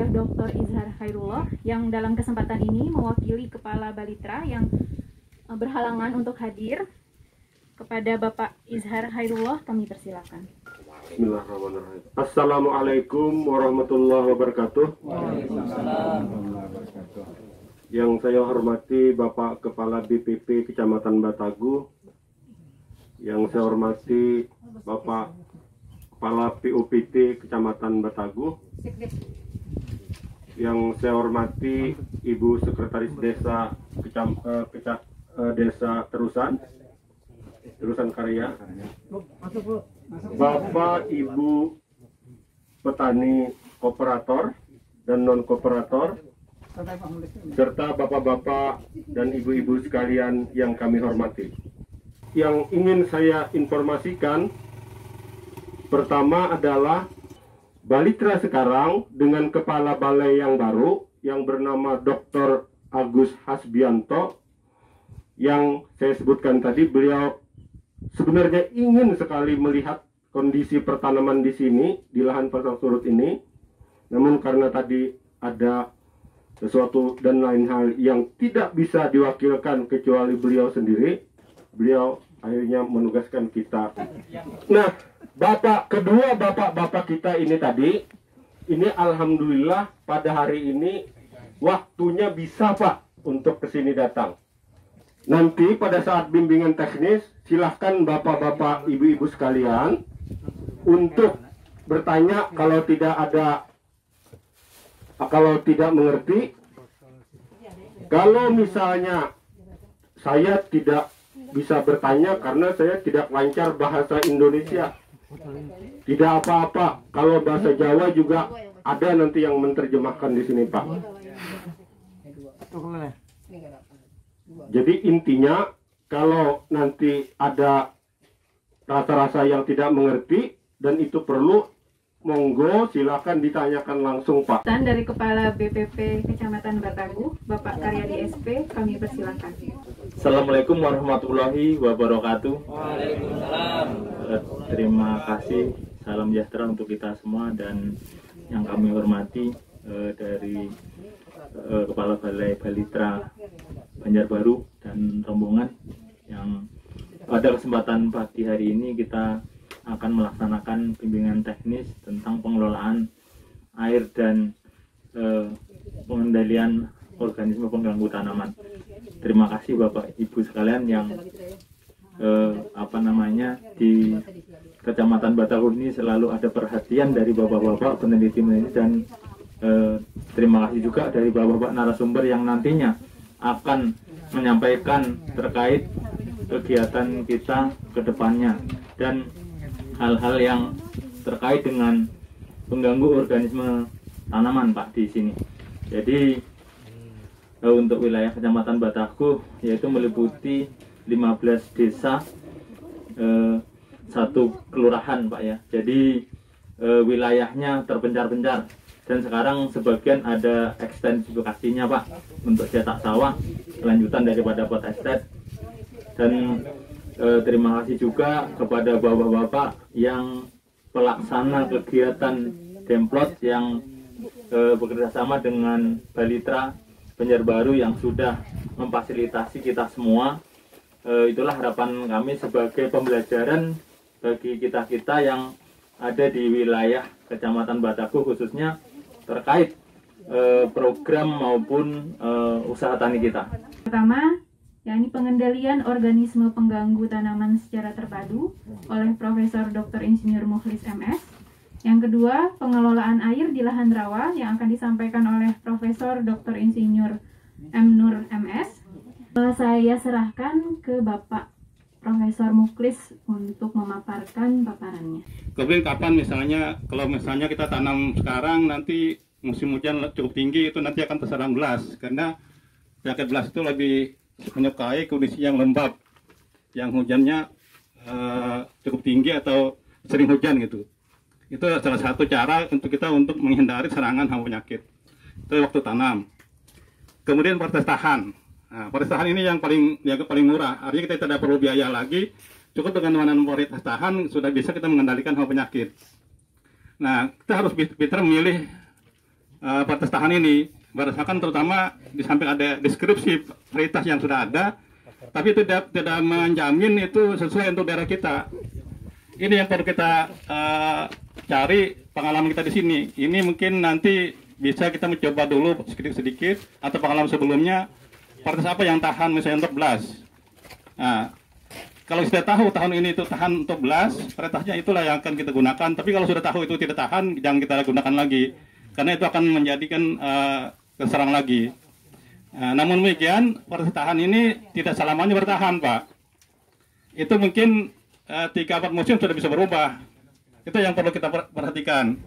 oleh Dr. Izhar Khairullah yang dalam kesempatan ini mewakili Kepala Balitra yang berhalangan untuk hadir. Kepada Bapak Izhar Khairullah kami persilakan. Bismillahirrahmanirrahim. Assalamualaikum warahmatullahi wabarakatuh. Waalaikumsalam. Yang saya hormati Bapak Kepala BPP Kecamatan Batagu, yang saya hormati Bapak Kepala PUPT Kecamatan Batagu, yang saya hormati Ibu Sekretaris Desa Desa Terusan Karya, Bapak Ibu petani kooperator dan non kooperator, serta bapak-bapak dan ibu-ibu sekalian yang kami hormati. Yang ingin saya informasikan pertama adalah Balitra sekarang dengan kepala balai yang baru yang bernama Dr. Agus Hasbianto, yang saya sebutkan tadi. Beliau sebenarnya ingin sekali melihat kondisi pertanaman di sini, di lahan pasang surut ini, namun karena tadi ada sesuatu dan lain hal yang tidak bisa diwakilkan kecuali beliau sendiri, beliau akhirnya menugaskan kita. Nah, kedua bapak-bapak kita ini tadi, ini alhamdulillah pada hari ini waktunya bisa Pak untuk kesini datang. Nanti pada saat bimbingan teknis, silahkan bapak-bapak, ibu-ibu sekalian untuk bertanya kalau tidak mengerti. Kalau misalnya saya tidak bisa bertanya karena saya tidak lancar bahasa Indonesia, tidak apa-apa. Kalau bahasa Jawa juga ada nanti yang menerjemahkan di sini Pak. Jadi intinya kalau nanti ada rasa-rasa yang tidak mengerti dan itu perlu, monggo silakan ditanyakan langsung Pak. Dan dari Kepala BPP Kecamatan Batagu, Bapak Karyadi SP, kami persilakan. Assalamualaikum warahmatullahi wabarakatuh. Waalaikumsalam. Terima kasih, salam sejahtera untuk kita semua dan yang kami hormati dari Kepala Balai Balitra Banjarbaru dan rombongan yang pada kesempatan pagi hari ini kita akan melaksanakan bimbingan teknis tentang pengelolaan air dan pengendalian organisme pengganggu tanaman. Terima kasih Bapak Ibu sekalian yang di Kecamatan Batagu ini selalu ada perhatian dari bapak-bapak peneliti dan terima kasih juga dari bapak-bapak narasumber yang nantinya akan menyampaikan terkait kegiatan kita ke depannya dan hal-hal yang terkait dengan pengganggu organisme tanaman Pak di sini. Jadi untuk wilayah Kecamatan Batagu yaitu meliputi 15 desa, satu kelurahan Pak ya. Jadi wilayahnya terpencar-pencar dan sekarang sebagian ada ekstensifikasinya Pak untuk cetak sawah, kelanjutan daripada pot estet. Dan terima kasih juga kepada bapak-bapak yang pelaksana kegiatan Demplot yang bekerjasama dengan Balitra Banjarbaru yang sudah memfasilitasi kita semua. Itulah harapan kami sebagai pembelajaran bagi kita-kita yang ada di wilayah Kecamatan Batagu khususnya terkait program maupun usaha tani kita. Pertama, yakni pengendalian organisme pengganggu tanaman secara terpadu oleh Profesor Dr. Insinyur Mukhlis MS. Yang kedua, pengelolaan air di lahan rawa yang akan disampaikan oleh Profesor Dr. Insinyur M. Nur MS. Saya serahkan ke Bapak Profesor Mukhlis untuk memaparkan paparannya. Kemudian kapan misalnya, kalau misalnya kita tanam sekarang nanti musim hujan cukup tinggi, itu nanti akan terserang belas, karena penyakit belas itu lebih menyukai kondisi yang lembab, yang hujannya cukup tinggi atau sering hujan gitu. Itu salah satu cara untuk kita untuk menghindari serangan hama penyakit. Itu waktu tanam. Kemudian proses tahan. Nah, proses tahan ini yang paling murah. Artinya kita tidak perlu biaya lagi. Cukup dengan menanam varietas tahan sudah bisa kita mengendalikan hama penyakit. Nah, kita harus pintar memilih batas tahan ini berdasarkan terutama di samping ada deskripsi varietas yang sudah ada, tapi itu tidak menjamin itu sesuai untuk daerah kita. Ini yang perlu kita cari pengalaman kita di sini. Ini mungkin nanti bisa kita mencoba dulu sedikit-sedikit atau pengalaman sebelumnya varietas apa yang tahan misalnya untuk belas. Nah, kalau sudah tahu tahun ini itu tahan untuk belas, varietasnya itulah yang akan kita gunakan. Tapi kalau sudah tahu itu tidak tahan, jangan kita gunakan lagi, karena itu akan menjadikan keserang lagi. Namun demikian, varietas tahan ini tidak selamanya bertahan, Pak. Itu mungkin 3-4 musim sudah bisa berubah. Itu yang perlu kita perhatikan.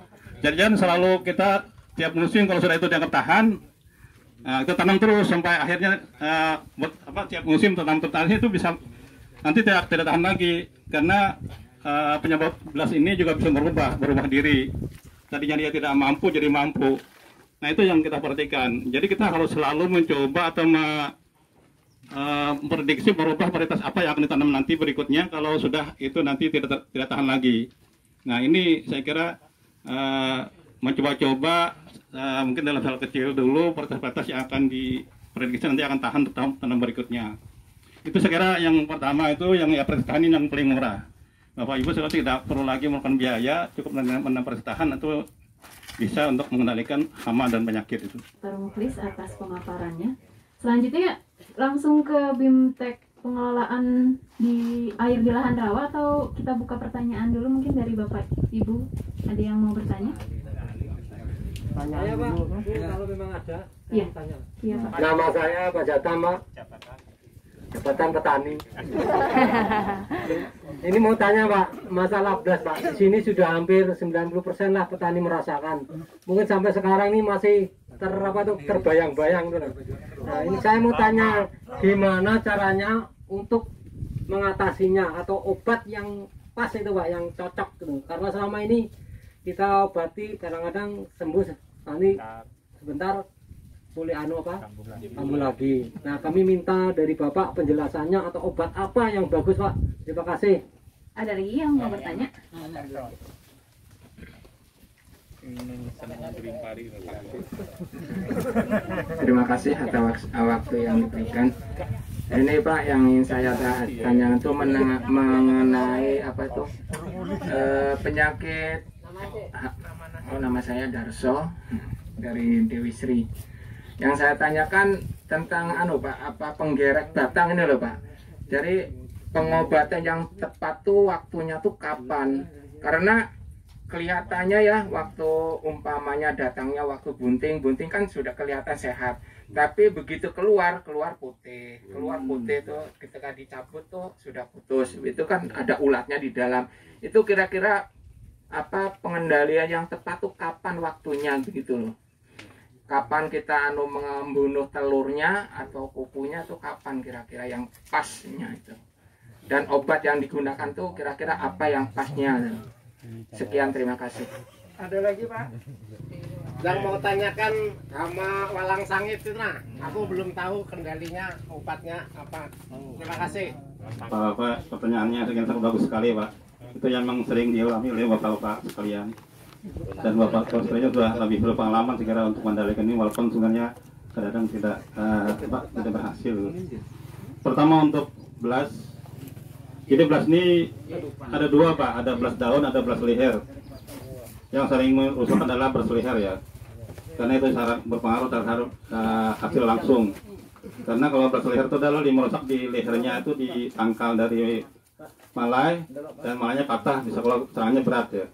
Jadi jangan selalu kita tiap musim kalau sudah itu dianggap tahan, kita tanam terus sampai akhirnya tiap musim tanam itu bisa nanti tidak tahan lagi, karena penyebab belas ini juga bisa berubah diri. Tadinya dia tidak mampu jadi mampu. Nah, itu yang kita perhatikan. Jadi kita harus selalu mencoba atau memprediksi merubah varietas apa yang akan ditanam nanti berikutnya kalau sudah itu nanti tidak tahan lagi. Nah, ini saya kira mencoba-coba mungkin dalam hal kecil dulu varietas yang akan diprediksi nanti akan tahan tanam berikutnya. Itu saya kira yang pertama, itu yang varietas tahan ini yang paling murah. Bapak Ibu sudah tidak perlu lagi melakukan biaya, cukup menanam varietas tahan itu bisa untuk mengendalikan hama dan penyakit itu. Dr. Mukhlis atas pemaparannya. Selanjutnya langsung ke BIMTEK pengelolaan di air di lahan rawa, atau kita buka pertanyaan dulu mungkin dari Bapak Ibu, ada yang mau bertanya? Saya Pak, kalau memang ada, Iya. tanya. Iya, Pak. Nama saya Pak Jatah, Pak. Jabatan petani. Ini mau tanya Pak, masalah belas Pak. Di sini sudah hampir 90% lah petani merasakan. Mungkin sampai sekarang ini masih terbayang-bayang. Nah, ini saya mau tanya, gimana caranya untuk mengatasinya atau obat yang pas itu Pak, yang cocok gitu. Karena selama ini kita obati kadang-kadang sembuh, nanti sebentar boleh kambuh lagi. Nah, kami minta dari Bapak penjelasannya atau obat apa yang bagus Pak. Terima kasih. Ada lagi yang mau bertanya? Terima kasih atas waktu yang diberikan. Ini Pak, yang ingin saya tanya itu mengenai apa itu penyakit. Nama saya Darso dari Dewi Sri. Yang saya tanyakan tentang Pak, penggerek batang ini loh Pak. Jadi pengobatan yang tepat tuh waktunya tuh kapan? Karena kelihatannya ya waktu umpamanya datangnya waktu bunting kan sudah kelihatan sehat. Tapi begitu keluar putih tuh ketika dicabut tuh sudah putus. Itu kan ada ulatnya di dalam. Itu kira-kira apa pengendalian yang tepat tuh kapan waktunya begitu loh? Kapan kita membunuh telurnya atau kukunya tuh kapan kira-kira yang pasnya itu? Dan obat yang digunakan tuh kira-kira apa yang pasnya? Sekian, terima kasih. Ada lagi Pak? Yang mau tanyakan hama walang sangit itu, nah, aku belum tahu kendalinya, obatnya apa. Terima kasih. Pak, pertanyaannya sangat bagus sekali Pak. Itu yang memang sering dialami oleh bapak-bapak sekalian. Dan bapak sekalian sudah lebih berpengalaman segera untuk mengendalikan ini, walaupun sebenarnya kadang-kadang tidak berhasil. Pertama untuk belas. Jadi belas ini ada dua Pak, ada belas daun, ada belas leher. Yang sering merusak adalah belas leher ya, karena itu sangat berpengaruh terhadap hasil langsung. Karena kalau belas leher itu adalah merusak di lehernya itu di tangkal dari malai, dan malainya patah, bisa kalau serangannya berat ya.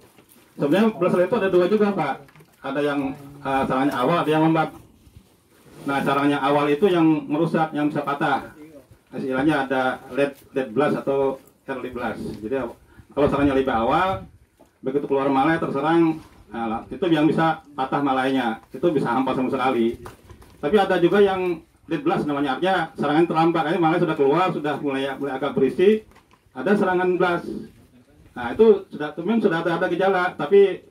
Sebenarnya belas leher itu ada dua juga Pak, ada yang serangannya awal, ada yang lambat. Nah, serangannya awal itu yang merusak, yang bisa patah. Istilahnya ada late blast atau early blast. Jadi kalau serangannya lebih awal, begitu keluar malai terserang, nah, itu yang bisa patah malainya, itu bisa hampa sama sekali. Tapi ada juga yang late blast namanya, artinya serangan terlambat, ini malai sudah keluar, sudah mulai agak berisi, ada serangan blast. Nah, itu sudah ada gejala, tapi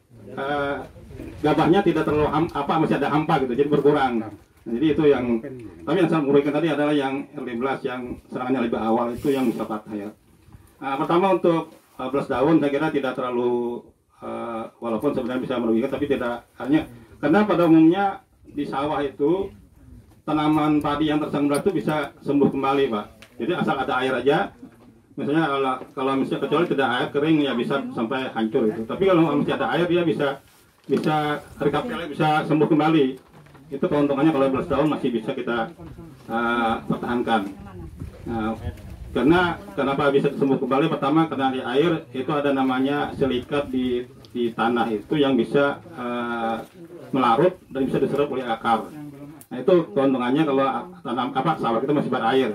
gabahnya tidak terlalu masih ada hampa gitu, jadi berkurang. Nah, jadi itu yang, tapi yang saya uraikan tadi adalah yang early blast, yang serangannya lebih awal itu yang bisa patah ya. Nah, pertama untuk belas daun saya kira tidak terlalu walaupun sebenarnya bisa merugikan, tapi tidak, hanya Karena pada umumnya di sawah itu tanaman padi yang tersandung belas itu bisa sembuh kembali, Pak. Jadi asal ada air aja. Misalnya kalau misalnya kecuali tidak air kering ya bisa sampai hancur itu. Tapi kalau masih ada air dia bisa recovery, bisa sembuh kembali. Itu keuntungannya kalau 12 tahun masih bisa kita pertahankan. Nah, karena kenapa bisa sembuh kembali? Pertama karena di air itu ada namanya silikat di tanah itu yang bisa melarut dan bisa diserap oleh akar. Nah itu keuntungannya kalau sawah kita masih berair.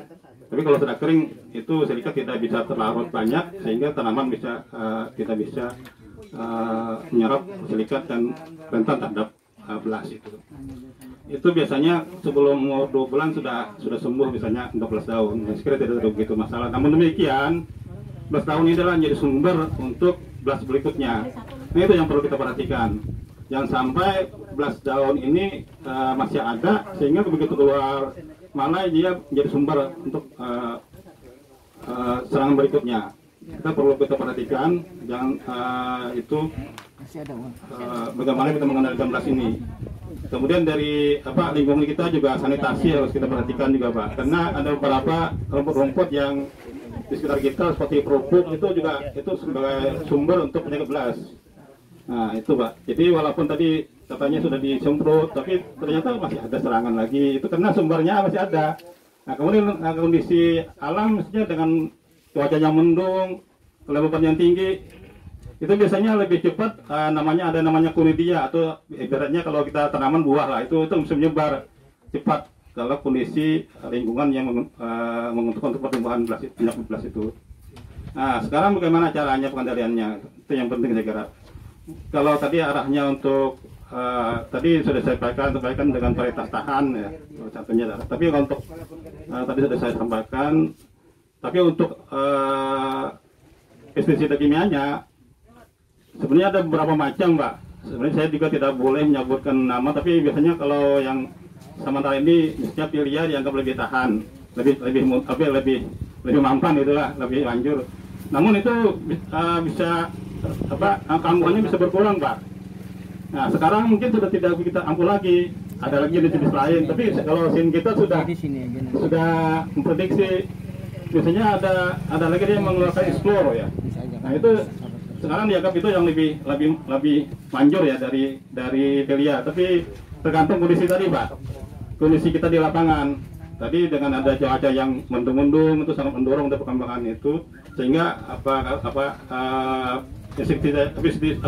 Tapi kalau sudah kering itu silikat tidak bisa terlarut banyak sehingga tanaman tidak bisa menyerap silikat dan rentan terhadap belas itu. Itu biasanya sebelum 2 bulan sudah sembuh misalnya 12 daun. Sekiranya tidak ada begitu masalah. Namun demikian 12 tahun ini adalah menjadi sumber untuk belas berikutnya. Nah itu yang perlu kita perhatikan. Jangan sampai belas daun ini masih ada sehingga begitu keluar malah dia menjadi sumber untuk serangan berikutnya. Kita perhatikan jangan bagaimana kita mengendalikan belas ini. Kemudian dari lingkungan kita juga sanitasi harus kita perhatikan juga, Pak. Karena ada beberapa rumput-rumput yang di sekitar kita seperti kerupuk itu juga itu sebagai sumber untuk penyakit belas. Nah itu, Pak. Jadi walaupun tadi katanya sudah disemprot, tapi ternyata masih ada serangan lagi. Itu karena sumbernya masih ada. Nah kemudian kondisi alam misalnya dengan cuaca yang mendung, kelembapan yang tinggi, itu biasanya lebih cepat ada namanya conidia atau ibaratnya kalau kita tanaman buah lah itu bisa menyebar cepat kalau kondisi lingkungan yang menguntungkan untuk pertumbuhan penyakit belas itu. Nah sekarang bagaimana caranya pengendaliannya? Itu yang penting saya kira. Kalau tadi arahnya untuk tadi sudah saya sampaikan dengan varietas tahan ya satunya. Tapi untuk tadi sudah saya sampaikan. Tapi untuk pestisida kimianya sebenarnya ada beberapa macam, Pak. Sebenarnya saya juga tidak boleh menyebutkan nama, tapi biasanya kalau yang sementara ini misalnya Pilia dianggap lebih tahan, lebih mampan itulah, lebih lanjut. Namun itu bisa kambuhannya bisa berkurang, Pak. Nah sekarang mungkin sudah tidak kita ampuh lagi, ada lagi jenis lain. Tapi kalau sin kita sudah memprediksi, biasanya ada lagi dia mengeluarkan explore ya. Nah itu sekarang dianggap itu yang lebih manjur ya dari Velia. Tapi tergantung kondisi tadi, Pak. Kondisi kita di lapangan. Tadi dengan ada cuaca yang mendung-mendung itu sangat mendorong untuk perkembangan itu, sehingga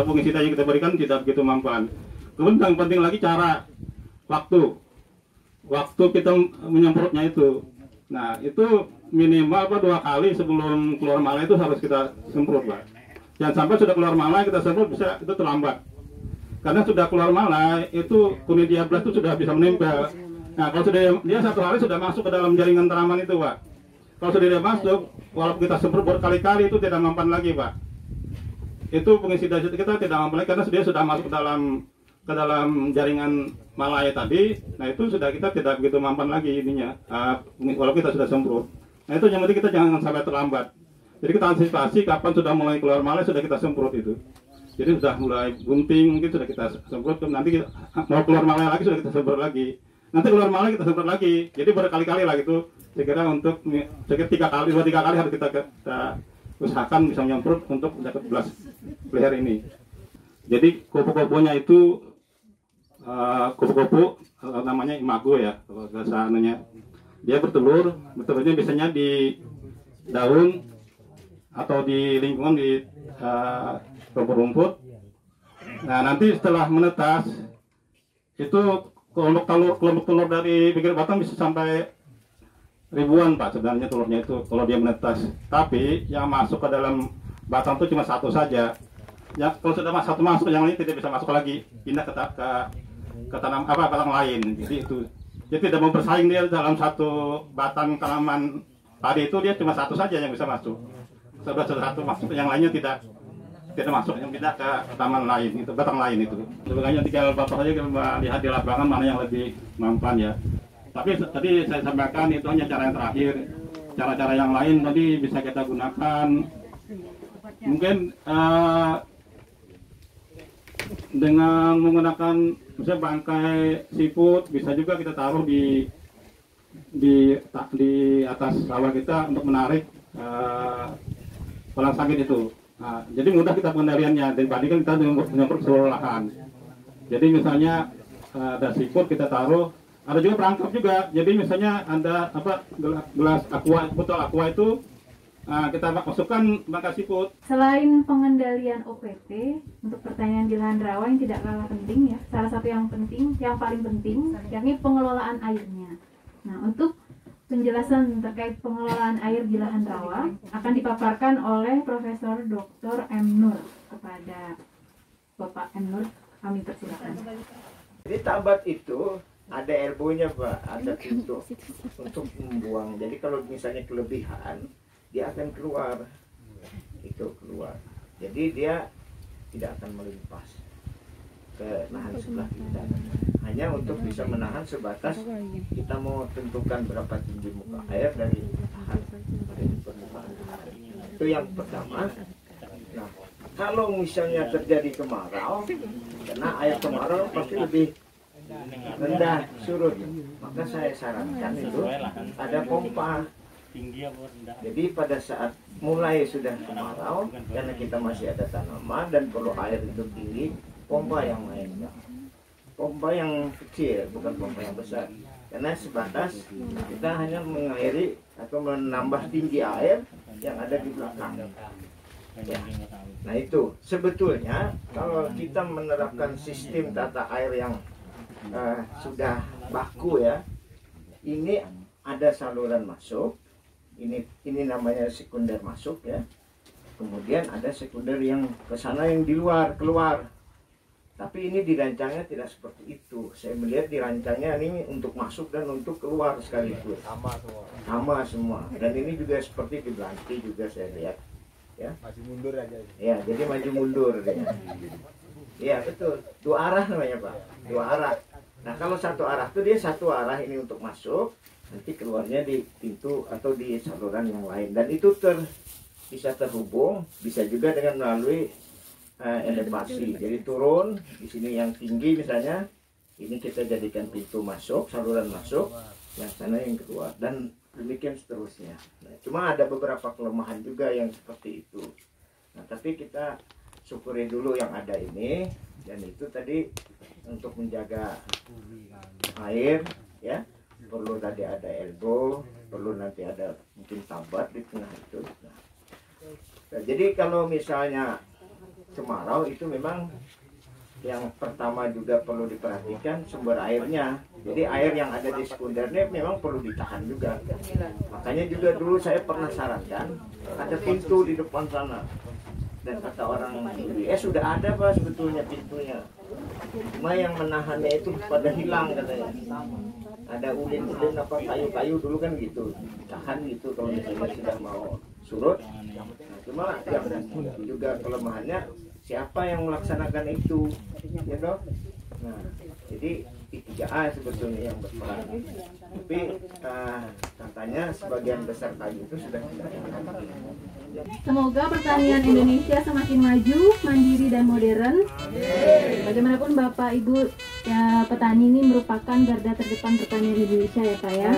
fungsi yang kita berikan tidak begitu mampan. Kemudian yang penting lagi cara waktu kita menyemprotnya itu. Nah itu minimal 2 kali sebelum keluar malai itu harus kita semprot, Pak. Jangan sampai sudah keluar malai kita semprot itu terlambat. Karena sudah keluar malai itu conidia belas itu sudah bisa menempel. Nah kalau sudah dia 1 hari sudah masuk ke dalam jaringan tanaman itu, Pak. Kalau sudah dia masuk, walaupun kita semprot berkali-kali itu tidak mempan lagi, Pak. Itu pengisida kita tidak mampu lagi karena dia sudah masuk ke dalam jaringan malai tadi. Nah itu sudah kita tidak begitu mampan lagi ininya, walaupun kita sudah semprot. Nah itu yang penting kita jangan sampai terlambat. Jadi kita antisipasi kapan sudah mulai keluar malai sudah kita semprot itu. Jadi sudah mulai bunting mungkin sudah kita semprot, nanti kita, mau keluar malai lagi sudah kita semprot lagi. Nanti keluar malai kita semprot lagi. Jadi berkali-kali lah gitu. Saya kira 3 kali harus kita usahakan bisa menyemprot untuk dapat belas leher ini. Jadi kupu-kupunya itu kupu-kupu namanya imago ya kalau bahasa anunya. Dia bertelurnya biasanya di daun atau di lingkungan di rumput-rumput. Nah nanti setelah menetas itu kelompok telur dari bibir batang bisa sampai ribuan, Pak, sebenarnya telurnya itu kalau dia menetas. Tapi yang masuk ke dalam batang itu cuma 1 saja. Ya kalau sudah satu masuk, yang lain tidak bisa masuk lagi, pindah ke batang lain. Jadi itu dia tidak mau bersaing, dia dalam satu batang tanaman padi itu dia cuma 1 saja yang bisa masuk. Sudah satu masuk, yang lainnya tidak masuk, yang pindah ke taman lain, itu batang lain itu. Sebenarnya tinggal Bapak saja melihat di lapangan mana yang lebih mampan ya. Tapi tadi saya sampaikan itu hanya cara yang terakhir. Cara-cara yang lain tadi bisa kita gunakan. Mungkin dengan menggunakan misalnya bangkai siput, bisa juga kita taruh di atas sawah kita untuk menarik kolang sawit itu. Nah, jadi mudah kita pengendaliannya dibandingkan kita menyemprot seluruh lahan. Jadi misalnya ada siput kita taruh, ada juga perangkap juga. Jadi misalnya ada gelas aqua, botol aqua itu kita masukkan bangkai siput. Selain pengendalian OPT untuk pertanian di lahan rawa yang tidak kalah penting ya, salah satu yang penting, yang paling penting, yakni pengelolaan airnya. Nah, untuk penjelasan terkait pengelolaan air di lahan rawa akan dipaparkan oleh Profesor Dr. M. Nur. Kepada Bapak M. Nur, kami persilakan. Jadi tabat itu ada elbow-nya Pak, ada pintu untuk membuang. Jadi kalau misalnya kelebihan, dia akan keluar, jadi dia tidak akan melimpas ke lahan sebelah kita, hanya untuk bisa menahan sebatas kita mau tentukan berapa tinggi muka air dari lahan dari permukaan air. Itu yang pertama. Nah, kalau misalnya terjadi kemarau, karena air kemarau pasti lebih rendah surut, maka saya sarankan itu ada pompa. Jadi pada saat mulai sudah kemarau, karena kita masih ada tanaman dan perlu air itu tinggi, pompa yang lainnya, pompa yang kecil, bukan pompa yang besar, karena sebatas kita hanya mengairi atau menambah tinggi air yang ada di belakang. Ya. Nah itu sebetulnya kalau kita menerapkan sistem tata air yang sudah baku ya, ini ada saluran masuk. Ini namanya sekunder masuk ya. Kemudian ada sekunder yang ke sana yang di luar keluar. Tapi ini dirancangnya tidak seperti itu. Saya melihat dirancangnya ini untuk masuk dan untuk keluar sekaligus. Sama semua. Dan ini juga seperti di Belanti juga saya lihat. Ya. Maju mundur aja. Ya, jadi maju mundur ya. Iya betul. Dua arah namanya Pak. Dua arah. Nah kalau satu arah itu dia satu arah ini untuk masuk. Nanti keluarnya di pintu atau di saluran yang lain, dan itu bisa terhubung, bisa juga dengan melalui elevasi. Jadi turun di sini yang tinggi misalnya, ini kita jadikan pintu masuk, saluran masuk, yang sana yang keluar, dan demikian seterusnya. Nah, cuma ada beberapa kelemahan juga yang seperti itu. Nah, tapi kita syukuri dulu yang ada ini, dan itu tadi untuk menjaga air, ya. Perlu tadi ada elbow, perlu nanti ada mungkin tabat di tengah itu. Nah, jadi kalau misalnya kemarau itu memang yang pertama juga perlu diperhatikan sumber airnya. Jadi air yang ada di sekundernya memang perlu ditahan juga. Makanya juga dulu saya pernah sarankan ada pintu di depan sana. Dan kata orang sudah ada Pak sebetulnya pintunya. Cuma yang menahannya itu pada hilang katanya. Ada ulin-ulin apa kayu-kayu dulu kan gitu, tahan gitu kalau misalnya sudah mau surut. Nah, cuma yang juga kelemahannya siapa yang melaksanakan itu, ya dok. Nah, jadi 3A sebetulnya yang berperan. Tapi katanya sebagian besar kayu itu sudah tidak. Semoga pertanian Indonesia semakin maju, mandiri dan modern. Bagaimanapun Bapak Ibu ya, petani ini merupakan garda terdepan pertanian Indonesia ya Pak ya.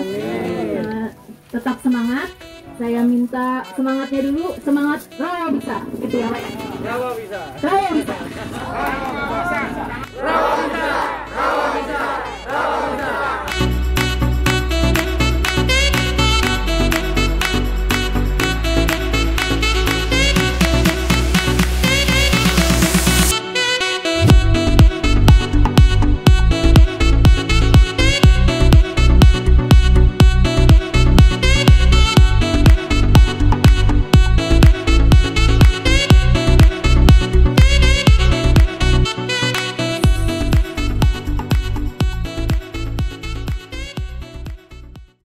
Tetap semangat. Saya minta semangatnya dulu, semangat rawa bisa, gitu ya Pak. Rawa bisa.